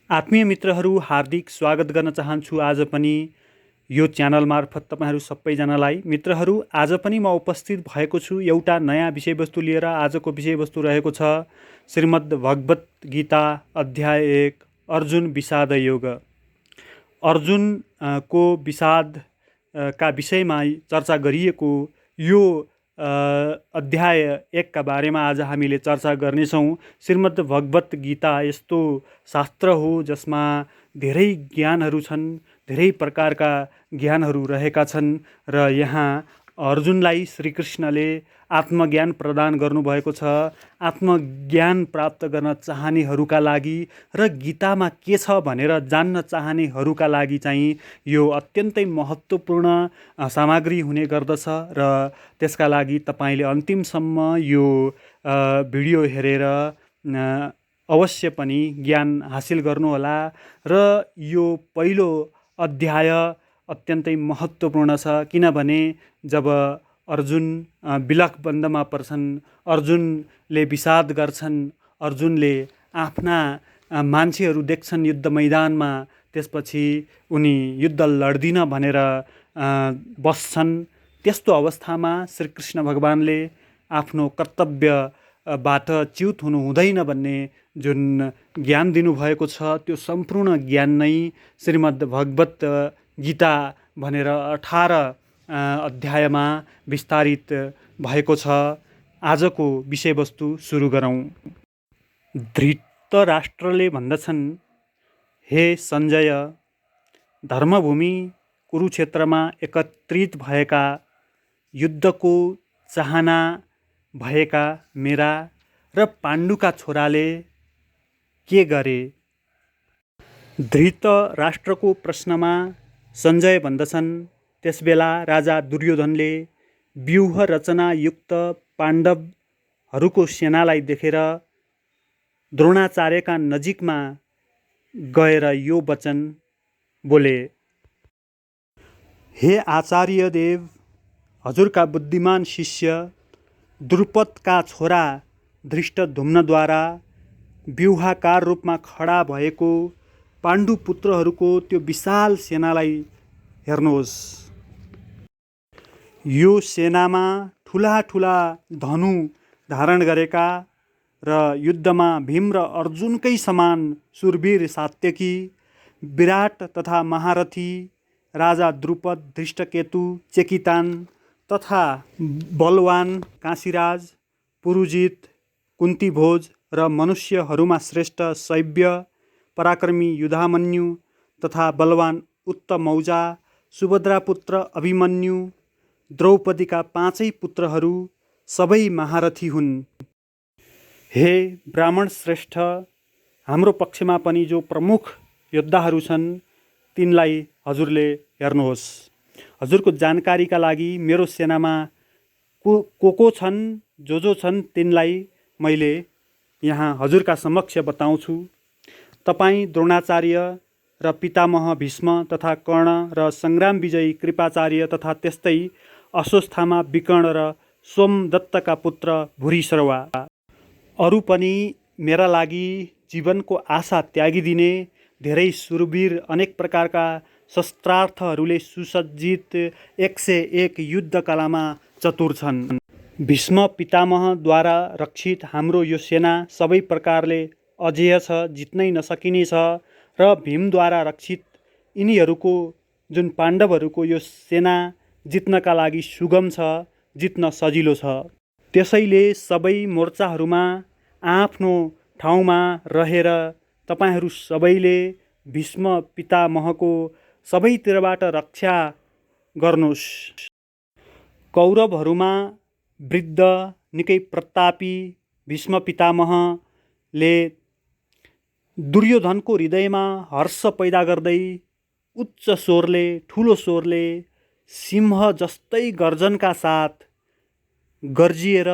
आत्मीय मित्रहरू हार्दिक स्वागत गर्न चाहन्छु आज पनि यो च्यानल मार्फत तपाईहरू सबैजनालाई। मित्रहरू, आज पनि म उपस्थित भएको छु एउटा नयाँ विषयवस्तु लिएर। आजको विषयवस्तु रहेको छ श्रीमद् भगवत गीता अध्याय 1 अर्जुन विषाद योग। अर्जुन को विषाद का विषयमा चर्चा गरिएको यो अध्याय 1 का बारेमा आज हामीले चर्चा गर्नेछौँ। श्रीमद् भगवत गीता यस्तो शास्त्र हो जसमा धेरै ज्ञानहरू छन्, धेरै प्रकारका ज्ञानहरू रहेका छन् र यहाँ अर्जुनलाई श्रीकृष्णले आत्मज्ञान प्रदान गर्नुभएको छ। आत्मज्ञान प्राप्त गर्न चाहनेहरूका लागि र गीतामा के छ भनेर जान्न चाहनेहरूका लागि चाहिँ यो अत्यन्तै महत्त्वपूर्ण सामग्री हुने गर्दछ र त्यसका लागि तपाईले अन्तिमसम्म यो भिडियो हेरेर अवश्य पनि ज्ञान हासिल गर्नुहोला। र यो पहिलो अध्याय अत्यन्तै महत्त्वपूर्ण छ, किनभने जब अर्जुन विलखबन्धमा पर्छन्, अर्जुनले विषाद गर्छन्, अर्जुनले आफ्ना मान्छेहरू देख्छन् युद्ध मैदानमा, त्यसपछि उनी युद्ध लड्दिन भनेर बस्छन्। त्यस्तो अवस्थामा श्रीकृष्ण भगवानले आफ्नो कर्तव्यबाट च्युत हुनु हुँदैन भन्ने जुन ज्ञान दिनुभएको छ, त्यो सम्पूर्ण ज्ञान नै श्रीमद् भगवत गीता भनेर 18 अध्यायमा विस्तारित भएको छ। आजको विषयवस्तु सुरु गरौँ। धृतराष्ट्रले भन्दछन्, हे सञ्जय, धर्मभूमि कुरुक्षेत्रमा एकत्रित भएका युद्धको चाहना भएका मेरा र पाण्डुका छोराले के गरे? धृतराष्ट्रको प्रश्नमा सञ्जय भन्दछन्, त्यसबेला राजा दुर्योधनले व्यूह रचना युक्त पाण्डवहरूको सेनालाई देखेर द्रोणाचार्यका नजिकमा गएर यो वचन बोले, हे आचार्य देव, हजुरका बुद्धिमान शिष्य द्रुपदका छोरा धृष्टद्युम्नद्वारा व्यूहाकार रूपमा खडा भएको पाण्डु पुत्रहरूको त्यो विशाल सेनालाई हेर्नुहोस्। यो सेनामा ठुला ठुला धनु धारण गरेका र युद्धमा भीम र अर्जुनकै समान सुरवीर सात्यकी, विराट तथा महारथी राजा द्रुपद, धृष्टकेतु, चेकितान तथा बलवान काशीराज, पुरुजित, कुन्तीभोज र मनुष्यहरूमा श्रेष्ठ शैव्य, पराक्रमी युधामन्यु तथा बलवान उत्तमौजा, सुभद्रा पुत्र अभिमन्यु, द्रौपदीका 5 पुत्रहरू सबै महारथी हुन्। हे ब्राह्मण श्रेष्ठ, हाम्रो पक्षमा पनि जो प्रमुख योद्धाहरू छन् तिनलाई हजुरले हेर्नुहोस्। हजुरको जानकारीका लागि मेरो सेनामा को छन्, जो छन् तिनलाई मैले यहाँ हजुरका समक्ष बताउँछु। तपाईँ द्रोणाचार्य र पितामह भीष्म तथा कर्ण र सङ्ग्राम विजयी कृपाचार्य तथा त्यस्तै अश्वत्थामा, विकर्ण र सोमदत्तका पुत्र भूरिश्रवा, अरू पनि मेरा लागि जीवनको आशा त्यागिदिने धेरै सुरवीर, अनेक प्रकारका शस्त्रार्थहरूले सुसज्जित 101 युद्ध कलामा चतुर छन्। भीष्म पितामहद्वारा रक्षित हाम्रो यो सेना सबै प्रकारले अजेय छ, जित्नै नसकिने छ र भीमद्वारा रक्षित यिनीहरूको जुन पाण्डवहरूको यो सेना जित्नका लागि सुगम छ, जित्न सजिलो छ। त्यसैले सबै मोर्चाहरूमा आफ्नो ठाउँमा रहेर तपाईहरू सबैले भीष्म पितामहको सबैतिरबाट रक्षा गर्नुहोस्। कौरवहरूमा वृद्ध, निकै प्रतापी भीष्म पितामहले दुर्योधनको हृदयमा हर्ष पैदा गर्दै उच्च स्वरले, ठुलो स्वरले, सिंह जस्तै गर्जनका साथ गर्जिएर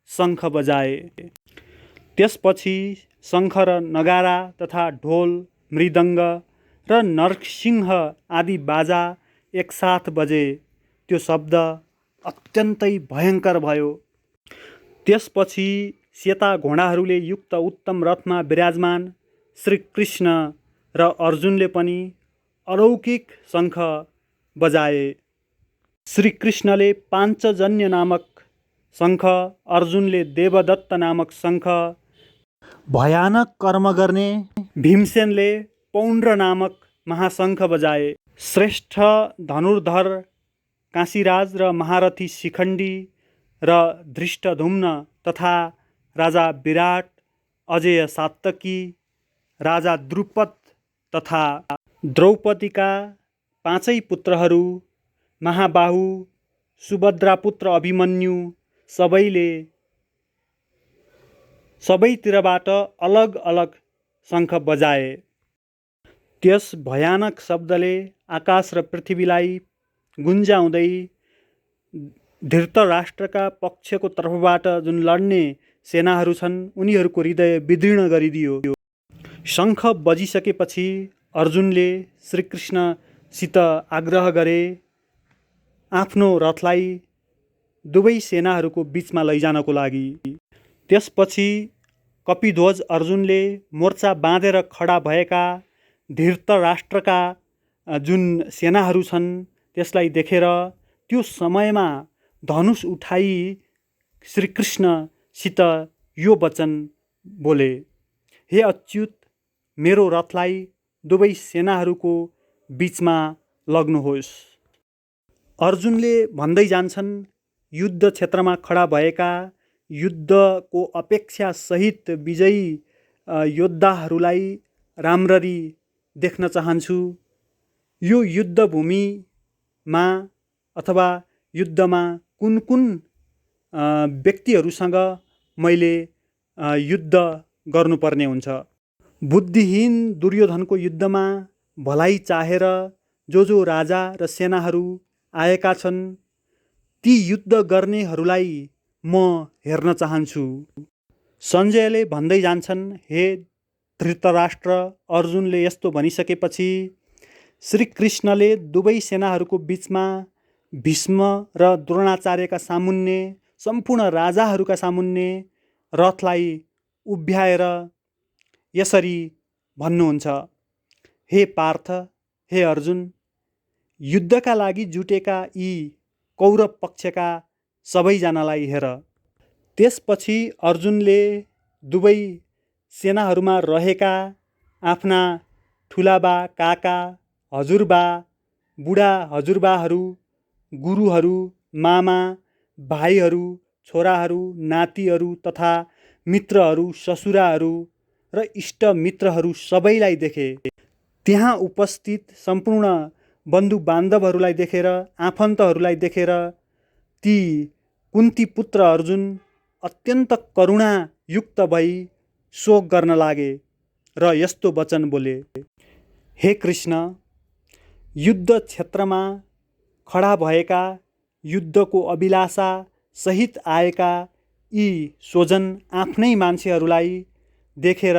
शङ्ख बजाए। त्यसपछि शङ्ख र नगारा तथा ढोल, मृदङ्ग र नरसिंह आदि बाजा एकसाथ बजे। त्यो शब्द अत्यन्तै भयङ्कर भयो। त्यसपछि सेता घोडाहरूले युक्त उत्तम रथमा विराजमान श्रीकृष्ण र अर्जुनले पनि अलौकिक शङ्ख बजाए। श्रीकृष्णले पाञ्चजन्य नामक शङ्ख, अर्जुनले देवदत्त नामक शङ्ख, भयानक कर्म गर्ने भीमसेनले पौण्ड्र नामक महाशङ्ख बजाए। श्रेष्ठ धनुर्धर काशीराज र महारथी शिखण्डी र धृष्टद्युम्न तथा राजा विराट, अजेय सात्तकी, राजा द्रुपद तथा द्रौपदीका पाँचै पुत्रहरू, महाबाहु सुभद्रापुत्र अभिमन्यु सबैतिरबाट अलग अलग शङ्ख बजाए। त्यस भयानक शब्दले आकाश र पृथ्वीलाई गुन्जाउँदै धृतराष्ट्रका पक्षको तर्फबाट जुन लड्ने सेनाहरू छन् उनीहरूको हृदय विदीर्ण गरिदियो। शङ्ख बजिसकेपछि अर्जुनले श्रीकृष्णसित आग्रह गरे आफ्नो रथलाई दुवै सेनाहरूको बिचमा लैजानको लागि। त्यसपछि कपिध्वज अर्जुनले मोर्चा बाँधेर खडा भएका धृतराष्ट्रका जुन सेनाहरू छन् त्यसलाई देखेर त्यो समयमा धनुष उठाई श्रीकृष्णसित यो वचन बोले, हे अच्युत, मेरो रथलाई दुवै सेनाहरूको बिचमा लग्नुहोस्। अर्जुनले भन्दै जान्छन्, युद्ध क्षेत्रमा खडा भएका युद्धको अपेक्षा सहित विजयी योद्धाहरूलाई राम्ररी देख्न चाहन्छु। यो युद्धभूमिमा अथवा युद्धमा कुन कुन व्यक्तिहरूसँग मैले युद्ध गर्नुपर्ने हुन्छ। बुद्धिहीन दुर्योधनको युद्धमा भलाइ चाहेर जो राजा र सेनाहरू आएका छन् ती युद्ध गर्नेहरूलाई म हेर्न चाहन्छु। सञ्जयले भन्दै जान्छन्, हे धृतराष्ट्र, अर्जुनले यस्तो भनिसकेपछि श्रीकृष्णले दुवै सेनाहरूको बिचमा भीष्म र द्रोणाचार्यका सामुन्ने, सम्पूर्ण राजाहरूका सामुन्ने रथलाई उभ्याएर यसरी भन्नुहुन्छ, हे पार्थ, हे अर्जुन, युद्धका लागि जुटेका यी कौरव पक्षका सबैजनालाई हेर। त्यसपछि अर्जुनले दुवै सेनाहरूमा रहेका आफ्ना ठुलाबा, काका, हजुरबा, बुढा हजुरबाहरू, गुरुहरू, मामा, भाइहरू, छोराहरू, नातिहरू तथा मित्रहरू, ससुराहरू र इष्टमित्रहरू सबैलाई देखे। त्यहाँ उपस्थित सम्पूर्ण बन्धु बान्धवहरूलाई देखेर, आफन्तहरूलाई देखेर ती कुन्ती पुत्र अर्जुन अत्यन्त करुणायुक्त भई शोक गर्न लागे र यस्तो वचन बोले, हे कृष्ण, युद्ध क्षेत्रमा खडा भएका युद्धको अभिलाषा सहित आएका यी स्वजन आफ्नै मान्छेहरूलाई देखेर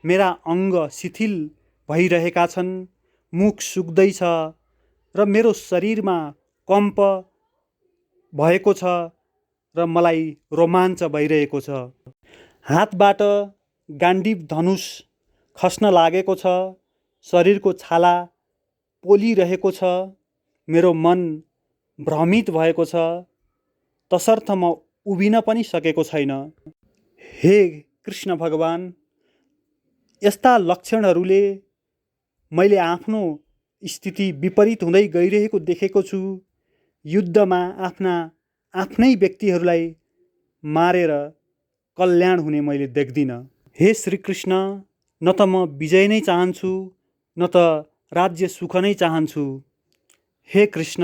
मेरा अङ्ग शिथिल भइरहेका छन्, मुख सुक्दैछ र मेरो शरीरमा कम्प भएको छ र मलाई रोमाञ्च भइरहेको छ। हातबाट गाण्डीव धनुष खस्न लागेको छ, शरीरको छाला पोलिरहेको छ, मेरो मन भ्रमित भएको छ, तसर्थ म उभिन पनि सकेको छैन। हे कृष्ण भगवान, यस्ता लक्षणहरूले मैले आफ्नो स्थिति विपरीत हुँदै गइरहेको देखेको छु। युद्धमा आफ्नै व्यक्तिहरूलाई मारेर कल्याण हुने मैले देख्दिनँ। हे श्रीकृष्ण, न त म विजय नै चाहन्छु न त राज्य सुख नै चाहन्छु। हे कृष्ण,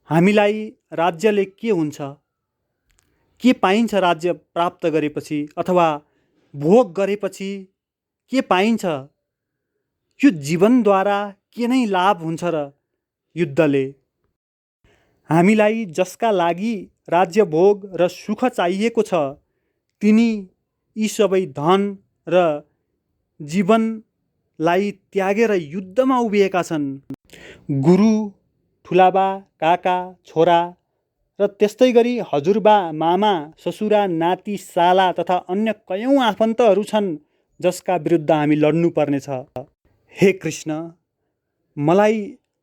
हामीलाई राज्यले के हुन्छ? के पाइन्छ राज्य प्राप्त गरेपछि अथवा भोग गरेपछि के पाइन्छ? यो जीवनद्वारा के नै लाभ हुन्छ र युद्धले? हामीलाई जसका लागि राज्य भोग र सुख चाहिएको छ तिनी यी सबै धन र जीवनलाई त्यागेर युद्धमा उभिएका छन्। गुरु, ठुलाबा, काका, छोरा र त्यस्तै गरी हजुरबा, मामा, ससुरा, नाति, साला तथा अन्य कयौँ आफन्तहरू छन् जसका विरुद्ध हामी लड्नु पर्नेछ। हे कृष्ण, मलाई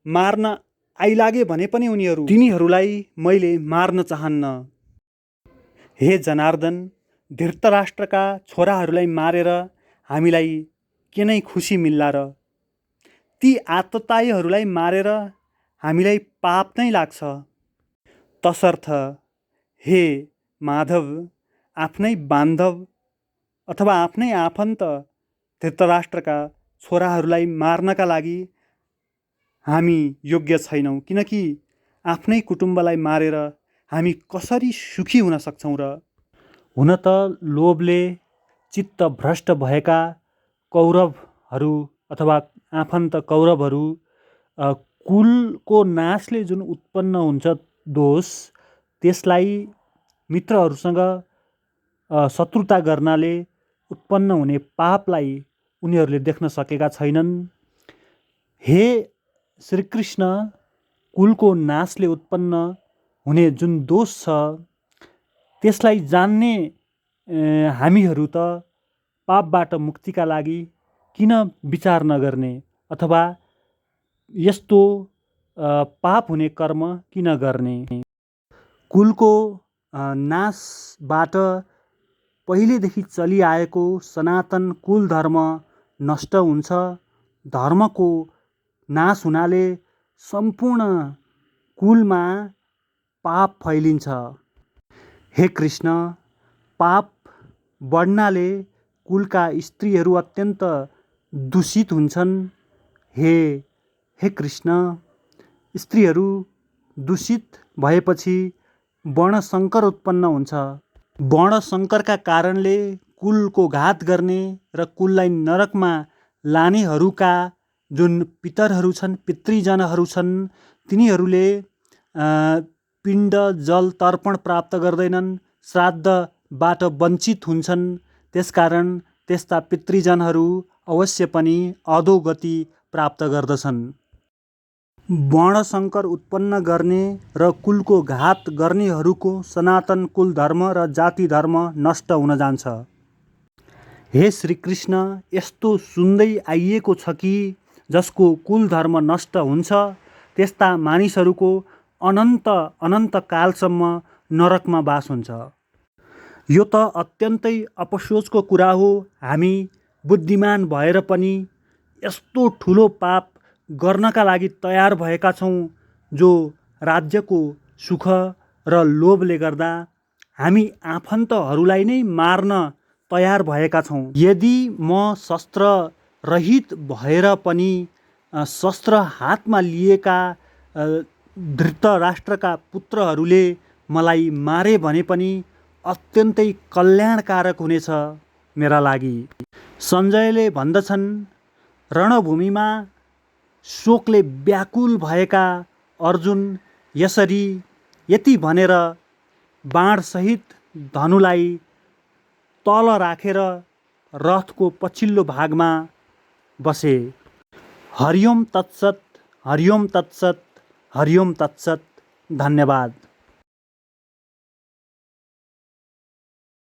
मार्न आइलागे भने पनि तिनीहरूलाई मैले मार्न चाहन्न। हे जनार्दन, धृतराष्ट्रका छोराहरूलाई मारेर हामीलाई के नै खुसी मिल्ला र? ती आततायीहरूलाई मारेर हामीलाई पाप नै लाग्छ। तसर्थ हे माधव, आफ्नै बान्धव अथवा आफ्नै आफन्त धृतराष्ट्रका छोराहरूलाई मार्नका लागि हामी योग्य छैनौँ, किनकि आफ्नै कुटुम्बलाई मारेर हामी कसरी सुखी हुन सक्छौँ र? हुन त लोभले चित्त भ्रष्ट भएका कौरवहरू अथवा आफन्त कौरवहरू कुलको नाशले जुन उत्पन्न हुन्छ दोष, त्यसलाई मित्रहरूसँग शत्रुता गर्नाले उत्पन्न हुने पापलाई उनीहरूले देख्न सकेका छैनन्। हे श्रीकृष्ण, कुलको नाशले उत्पन्न हुने जुन दोष छ त्यसलाई जान्ने हामीहरू त पापबाट मुक्तिका लागि किन विचार नगर्ने अथवा यस्तो पाप हुने कर्म किन गर्ने? कुलको नाशबाट पहिलेदेखि चलिआएको सनातन कुल धर्म नष्ट हुन्छ। धर्मको नाश हुनाले सम्पूर्ण कुलमा पाप फैलिन्छ। हे कृष्ण, पाप बढ्नाले कुलका स्त्रीहरू अत्यन्त दूषित हुन्छन्। हे कृष्ण, स्त्रीहरू दूषित भएपछि वर्णशङ्कर उत्पन्न हुन्छ। वर्णशङ्करका कारणले कुलको घात गर्ने र कुललाई नरकमा लानेहरूका जुन पितरहरू छन्, पितृजनहरू छन्, तिनीहरूले पिण्ड जल तर्पण प्राप्त गर्दैनन्, श्राद्धबाट वञ्चित हुन्छन्। त्यसकारण त्यस्ता पितृजनहरू अवश्य पनि अधोगति प्राप्त गर्दछन्। वर्णशङ्कर उत्पन्न गर्ने र कुलको घात गर्नेहरूको सनातन कुल धर्म र जाति धर्म नष्ट हुन जान्छ। हे श्रीकृष्ण, यस्तो सुन्दै आइएको छ कि जसको कुल धर्म नष्ट हुन्छ त्यस्ता मानिसहरूको अनन्त कालसम्म नरकमा बास हुन्छ। यो त अत्यन्तै अपसोचको कुरा हो। हामी बुद्धिमान भएर पनि यस्तो ठुलो पाप गर्नका लागि तयार भएका छौँ जो राज्यको सुख र लोभले गर्दा हामी आफन्तहरूलाई नै मार्न तयार भएका छौँ। यदि म शस्त्र रहित भएर पनि शस्त्र हातमा लिएका धृतराष्ट्रका पुत्रहरूले मलाई मारे भने पनि अत्यन्तै कल्याणकारक हुनेछ मेरा लागि। सञ्जयले भन्दछन्, रणभूमिमा शोकले व्याकुल भएका अर्जुन यति भनेर बाणसहित धनुलाई तल राखेर रथको पछिल्लो भागमा बसे। हरिओम तत्सत, हरिओम तत्सत, हरिओम तत्सत। धन्यवाद।